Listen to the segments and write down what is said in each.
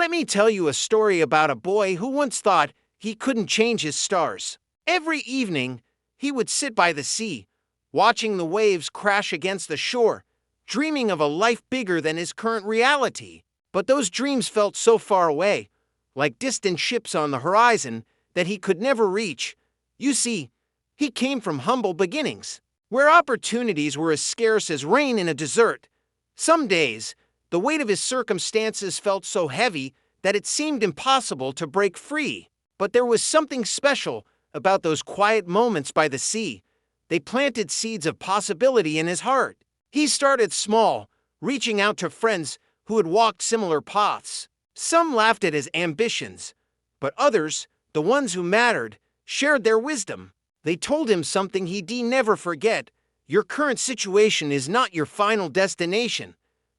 Let me tell you a story about a boy who once thought he couldn't change his stars. Every evening, he would sit by the sea, watching the waves crash against the shore, dreaming of a life bigger than his current reality. But those dreams felt so far away, like distant ships on the horizon, that he could never reach. You see, he came from humble beginnings, where opportunities were as scarce as rain in a desert. Some days, the weight of his circumstances felt so heavy that it seemed impossible to break free. But there was something special about those quiet moments by the sea. They planted seeds of possibility in his heart. He started small, reaching out to friends who had walked similar paths. Some laughed at his ambitions, but others, the ones who mattered, shared their wisdom. They told him something he'd never forget. Your current situation is not your final destination.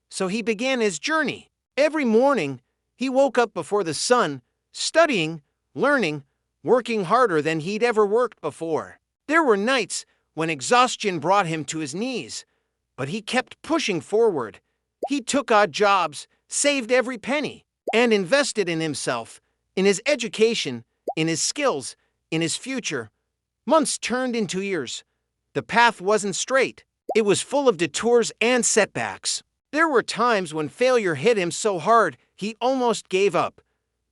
So he began his journey. Every morning, he woke up before the sun, studying, learning, working harder than he'd ever worked before. There were nights when exhaustion brought him to his knees, but he kept pushing forward. He took odd jobs, saved every penny, and invested in himself, in his education, in his skills, in his future. Months turned into years. The path wasn't straight. It was full of detours and setbacks. There were times when failure hit him so hard he almost gave up.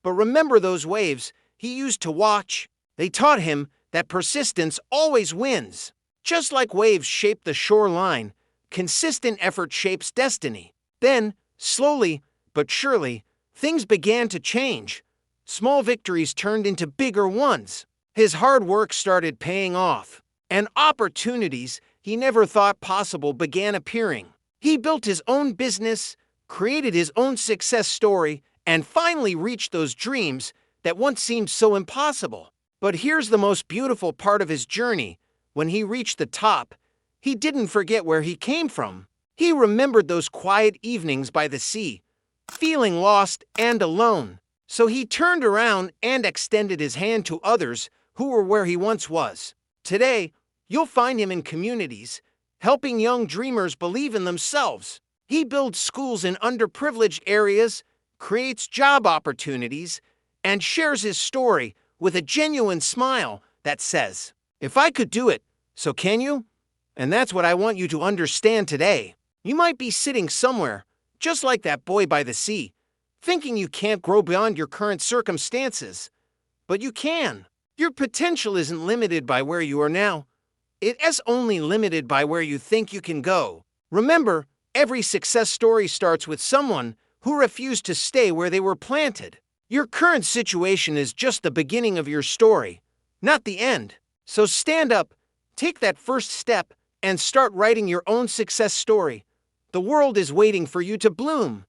But remember those waves he used to watch? They taught him that persistence always wins. Just like waves shape the shoreline, consistent effort shapes destiny. Then, slowly but surely, things began to change. Small victories turned into bigger ones. His hard work started paying off, and opportunities he never thought possible began appearing. He built his own business, created his own success story, and finally reached those dreams that once seemed so impossible. But here's the most beautiful part of his journey. When he reached the top, he didn't forget where he came from. He remembered those quiet evenings by the sea, feeling lost and alone. So he turned around and extended his hand to others who were where he once was. Today, you'll find him in communities, helping young dreamers believe in themselves. He builds schools in underprivileged areas, creates job opportunities, and shares his story with a genuine smile that says, "If I could do it, so can you?" And that's what I want you to understand today. You might be sitting somewhere, just like that boy by the sea, thinking you can't grow beyond your current circumstances. But you can. Your potential isn't limited by where you are now. It is only limited by where you think you can go. Remember, every success story starts with someone who refused to stay where they were planted. Your current situation is just the beginning of your story, not the end. So stand up, take that first step, and start writing your own success story. The world is waiting for you to bloom.